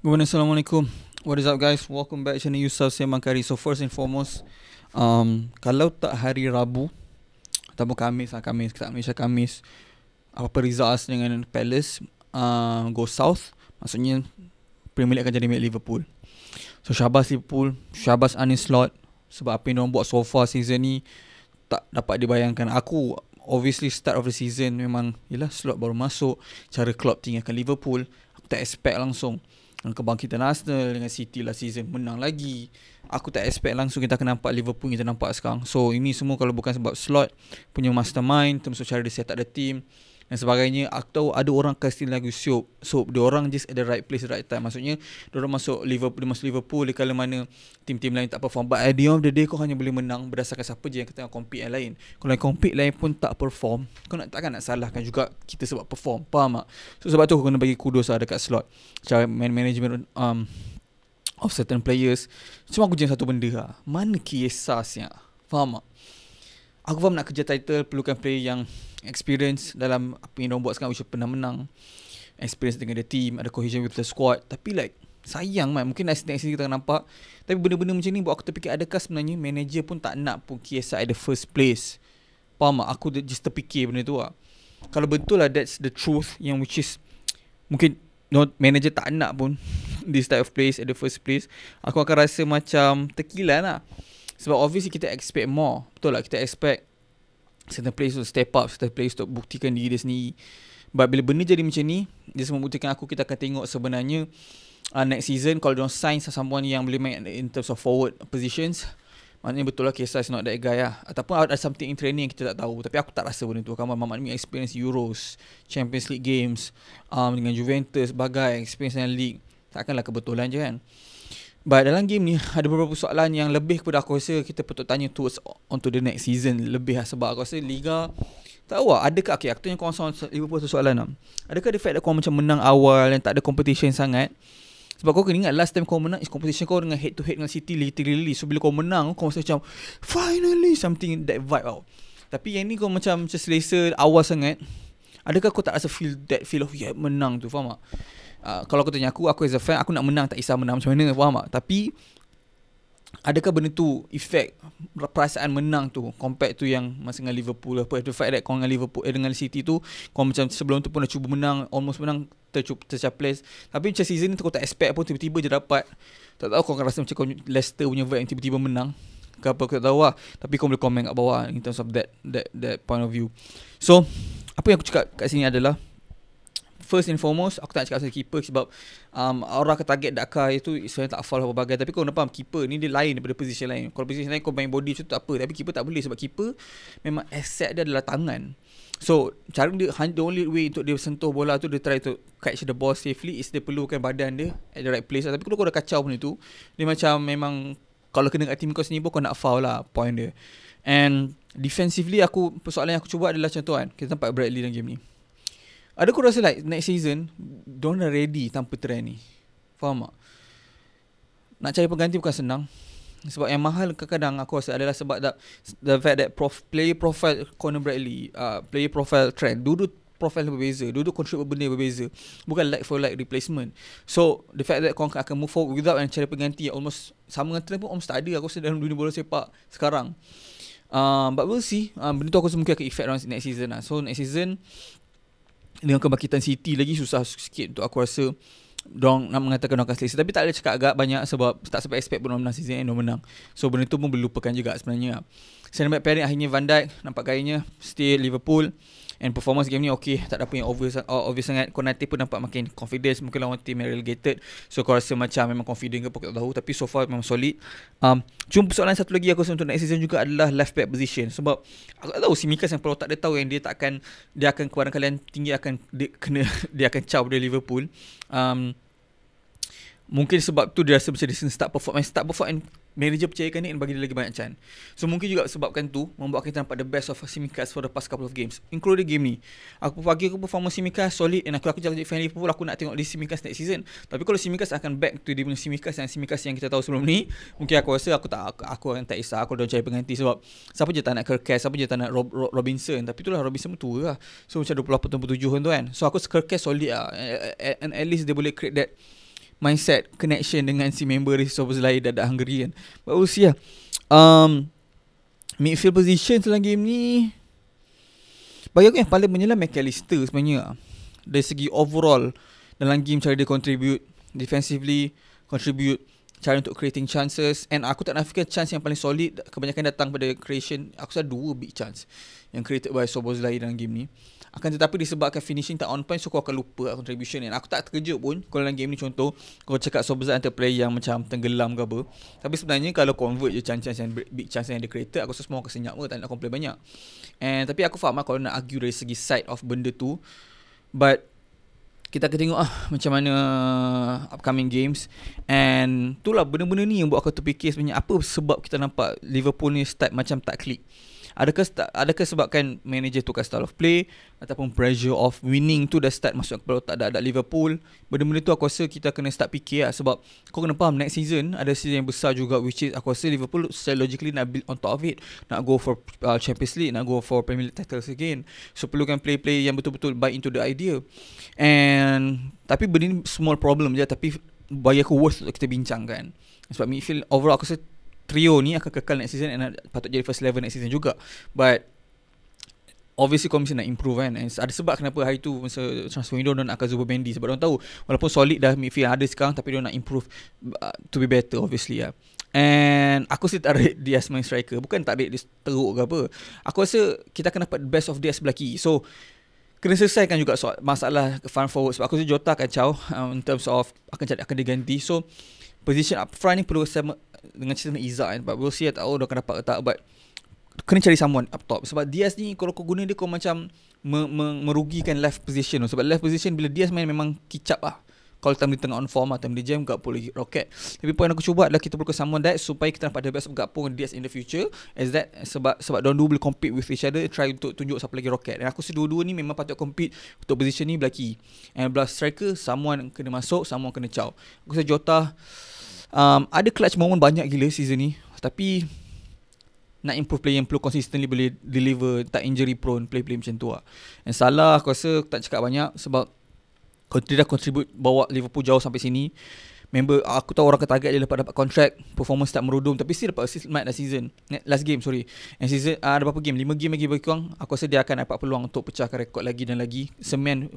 Assalamualaikum. What is up guys? Welcome back channel Yusuf Sembang Kari. So first and foremost, kalau tak hari Rabu ataupun Kamis, apa results dengan Palace go south, maksudnya Premier League akan jadi milik Liverpool. So syabas Liverpool, syabas Arne Slot, sebab apa yang diorang buat so far season ni tak dapat dibayangkan. Aku obviously start of the season memang yelah Slot baru masuk, cara Klopp tinggalkan Liverpool, aku tak expect langsung kebangkitan Arsenal dengan City last season menang lagi. Aku tak expect langsung kita akan nampak Liverpool kita nampak sekarang. So ini semua kalau bukan sebab Slot punya mastermind, termasuk cara dia set up the team dan sebagainya. Aku tahu ada orang kasih lagu siop. So dia orang just at the right place, right time. Maksudnya dia orang masuk Liverpool di kala mana tim-tim lain tak perform. But at the end of the day, kau hanya boleh menang berdasarkan siapa je yang tengah compete yang lain. Kalau yang compete lain pun tak perform, kau takkan nak salahkan juga kita sebab perform. Faham tak? So sebab tu aku kena bagi kudos lah dekat Slot, cara management of certain players. Cuma aku jenis satu benda lah, mana kiasasnya. Faham tak? Aku faham nak kerja title perlukan player yang experience dalam apa yang diorang buat sekarang, which pernah menang, experience dengan the team, ada cohesion with the squad. Tapi like sayang man, mungkin next season kita akan nampak. Tapi benda-benda macam ni buat aku terfikir, adakah sebenarnya manager pun tak nak pun KSI at the first place. Faham tak? Aku just terfikir benda tu lah. Kalau betul lah that's the truth, yang which is mungkin manager tak nak pun this type of place at the first place, aku akan rasa macam terkilan lah. Sebab obviously kita expect more. Betul lah, kita expect certain players to step up, certain players to buktikan diri dia sendiri. But bila benda jadi macam ni, dia semua buktikan aku, kita akan tengok sebenarnya next season kalau diorang sign someone yang boleh main in terms of forward positions, maknanya betul lah KSI is not that guy lah. Ataupun ada something in training yang kita tak tahu. Tapi aku tak rasa benda tu. Kamu Mamat ni experience Euros, Champions League games, dengan Juventus, bagai experience dengan league, takkanlah kebetulan je kan. But dalam game ni ada beberapa soalan yang lebih kepada aku rasa kita patut tanya towards onto the next season lebih lah. Sebab aku rasa Liga, tak tahu lah, adakah, okay, aku tanya korang Liverpool satu soalan lah. Adakah the fact that korang macam menang awal dan tak ada competition sangat, sebab kau kena ingat last time kau menang is competition kau dengan head to head dengan City literally. So bila kau menang, kau rasa macam finally something that vibe out. Tapi yang ni kau macam selesa awal sangat, adakah kau tak rasa feel of yeah, menang tu, faham tak? Kalau kau tanya aku as a fan, aku nak menang, tak kisah menang macam mana, faham tak? Tapi adakah benda tu effect perasaan menang tu compared tu yang masa dengan Liverpool, apa the fact that kau dengan Liverpool dengan City tu kau macam sebelum tu pun dah cuba menang, almost menang, tercaples. Tapi macam season ni kau tak expect pun, tiba-tiba je dapat. Tak tahu kau akan rasa macam kau Leicester punya vibe yang tiba-tiba menang ke apa, aku tak tahu lah. Tapi kau boleh komen kat bawah in terms of that point of view. So apa yang aku cakap kat sini adalah, first and foremost, aku tak cakap pasal keeper sebab orang akan target Daka itu sebenarnya tak hafal apa bagai. Tapi kau nak faham, keeper ni dia lain daripada position lain. Kalau position lain kau main body macam tu tak apa, tapi keeper tak boleh. Sebab keeper memang asset dia adalah tangan. So cara dia, the only way untuk dia sentuh bola tu, dia try to catch the ball safely, is dia perlukan badan dia at the right place. Tapi kalau kau dah kacau benda tu, dia macam memang kalau kena kat team kau sendiri pun kau nak foul lah point dia. And defensively, persoalan yang aku cuba adalah contoh kan, kita nampak Bradley dalam game ni, ada kau rasa like next season diorang dah ready tanpa trend ni, faham tak? Nak cari pengganti bukan senang. Sebab yang mahal kadang-kadang aku rasa adalah sebab the fact that player profile Conor Bradley, player profile Trent, duduk profile berbeza, duduk contribute benda berbeza, bukan like for like replacement. So the fact that kau akan move forward without cari pengganti almost sama dengan Trent pun almost tak ada aku rasa dalam dunia bola sepak sekarang. But we'll see. Benda tu aku rasa mungkin akan effect next season lah. So next season dengan kebangkitan City lagi susah sikit untuk aku rasa diorang nak mengatakan diorang akan selesa. Tapi tak ada cakap agak banyak sebab tak sampai expect pun diorang menang season ni, diorang menang. So benda tu pun boleh lupakan juga sebenarnya. Center back pairing akhirnya Van Dijk nampak gayanya still Liverpool. And performance game ni okay, tak ada apa yang obvious sangat. Konate pun nampak makin confidence, mungkin lawan team yang relegated, so kau rasa macam memang confident ke apa, aku tak tahu. Tapi so far memang solid. Cuma persoalan satu lagi aku rasa untuk next season juga adalah left back position. Sebab aku tak tahu Tsimikas yang kalau tak ada tahu yang dia akan keluaran kalian tinggi, dia akan caw dari Liverpool. Mungkin sebab tu dia rasa macam dia start perform and manager percayakan ni and bagi dia lagi banyak chance. So mungkin juga sebabkan tu membuat kita nampak the best of Tsimikas for the past couple of games, including game ni. Aku performance Tsimikas solid, and aku jadi fan Liverpool, aku nak tengok di Tsimikas next season. Tapi kalau Tsimikas akan back to dia punya Tsimikas yang kita tahu sebelum ni, mungkin aku rasa aku akan tak kisah, aku dah cari pengganti. Sebab siapa je tak nak Kirkes, siapa je tak nak Robinson. Tapi itulah Robinson tua lah, so macam 28-27 tu kan. So aku Kirkes solid lah, and at least dia boleh create that mindset connection dengan si member dia Szoboszlai dah hungry kan. But we'll see lah. Midfield position dalam game ni, bagi aku yang paling menyelam McAllister sebenarnya. Dari segi overall dalam game, cara dia contribute defensively, contribute cara untuk creating chances. And aku tak nafikan chance yang paling solid kebanyakan datang pada creation. Aku rasa 2 big chance yang created by Szoboszlai dalam game ni. Akan tetapi disebabkan finishing tak on point, so kau akan lupa contribution. And aku tak terkejut pun kalau dalam game ni, contoh kau cakap Szoboszlai antara player yang macam tenggelam ke apa. Tapi sebenarnya kalau convert je chance-chance yang big chance yang dia created, aku rasa semua akan senyap ke, tak nak complain banyak. And tapi aku faham lah kalau nak argue dari segi side of benda tu. But kita akan tengok macam mana upcoming games. And itulah benda-benda ni yang buat aku terfikir sebenarnya apa sebab kita nampak Liverpool ni start macam tak klik. Adakah sebabkan manager tukar style of play, ataupun pressure of winning tu dah start masuk kepada otak ada Liverpool. Benda-benda tu aku rasa kita kena start fikir lah. Sebab kau kena faham next season ada season yang besar juga, which is aku rasa Liverpool logically nak build on top of it, nak go for Champions League, nak go for Premier League titles again. So perlukan play-play yang betul-betul buy into the idea. And tapi benda ni small problem je, tapi bagi aku worth untuk kita bincangkan. Sebab midfield overall aku rasa trio ni akan kekal next season and patut jadi first 11 next season juga. But obviously kau mesti nak improve kan. And ada sebab kenapa hari tu masa transfer window dia nak akan Zubomendi, sebab dia tahu walaupun solid dah midfield ada sekarang, tapi dia nak improve to be better obviously lah. And aku sih tak rate Diaz main striker, bukan tak rate dia teruk ke apa. Aku rasa kita akan dapat best of Diaz sebelah kiri. So kena selesaikan juga soal masalah front forward. Sebab aku rasa Jota kacau in terms of akan diganti. So position up front ni perlu sama dengan cerita Izzak kan. But we'll see, tak tahu dia akan dapat ke tak. But kena cari someone up top. Sebab Diaz ni kalau kau guna dia, kau macam merugikan left position. Sebab left position bila Diaz main memang kicap lah. Kalau time dia tengah on form atau dia jam, Gakpo lagi rocket. Tapi point aku cuba adalah kita perlu someone that supaya kita dapat the best of Gakpo dan Diaz in the future. As that sebab diorang dua boleh compete with each other, try untuk tunjuk siapa lagi rocket. Dan aku rasa dua-dua ni memang patut compete untuk position ni belah kiri. And belah striker, someone kena masuk, someone kena caw. Aku rasa Jota ada clutch moment banyak gila season ni. Tapi nak improve player yang perlu consistently boleh deliver, tak injury prone, play macam tu lah. And Salah aku rasa tak cakap banyak sebab dia dah contribute bawa Liverpool jauh sampai sini. Member aku tahu orang akan target dia dapat kontrak, performance tak merudum, tapi still dapat assist last season, last game sorry. And season ada berapa game? 5 game lagi bagi kurang. Aku rasa dia akan dapat peluang untuk pecahkan rekod lagi dan lagi. Semen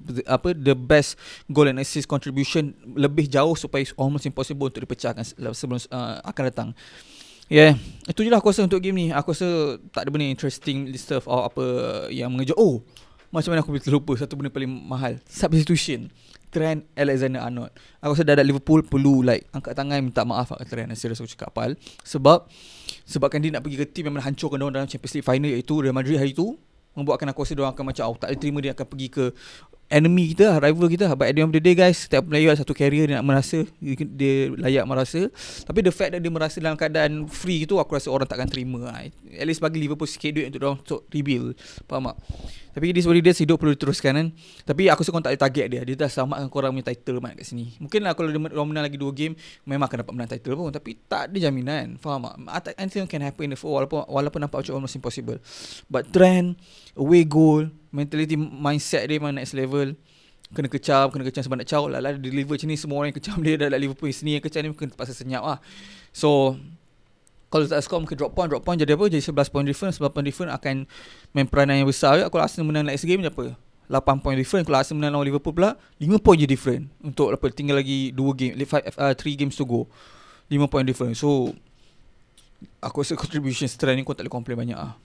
the best goal and assist contribution lebih jauh supaya almost impossible untuk dipecahkan sebelum akan datang. Yeah, itu je lah aku rasa untuk game ni. Aku rasa tak ada benda interesting stuff or apa yang mengejut. Oh, macam mana aku boleh terlupa satu benda paling mahal, substitution Trent Alexander-Arnold. Aku rasa dah ada Liverpool perlu like angkat tangan minta maaf kat Trent. Serius aku cakap apal. Sebabkan dia nak pergi ke team yang hancurkan diorang dalam Champions League final, iaitu Real Madrid hari tu, membuatkan aku rasa diorang akan macam tak boleh terima dia akan pergi ke enemy kita, rival kita. But at the end of the day guys, setiap player ada satu career dia nak merasa dia layak merasa. Tapi the fact that dia merasa dalam keadaan free tu, aku rasa orang takkan terima. At least bagi Liverpool sikit duit untuk diorang untuk rebuild. Faham tak? Tapi this body dia hidup perlu diteruskan kan. Tapi aku rasa korang tak boleh target dia. Dia dah selamatkan korang punya title mat kat sini. Mungkin lah kalau dia menang lagi 2 game, memang akan dapat menang title pun. Tapi tak ada jaminan. Faham tak? Anything can happen in the football. Walaupun nampak macam almost impossible. But Trent, away goal, mentality, mindset dia memang next level. Kena kecam sebab nak caw. Lah deliver macam ni, semua orang yang kecam dia dah Liverpool sini yang kecam ni, kena terpaksa senyap lah. So kalau tak score mungkin drop point jadi apa? Jadi 11 point difference. 11 point difference akan main peranan yang besar. Kalau Arsenal menang next game je apa? 8 point difference. Kalau Arsenal menang lawan Liverpool pula 5 point je different. Untuk apa? Tinggal lagi 2 game, 3 games to go. 5 point difference. So aku rasa contribution setelah ni kau tak boleh complain banyak lah.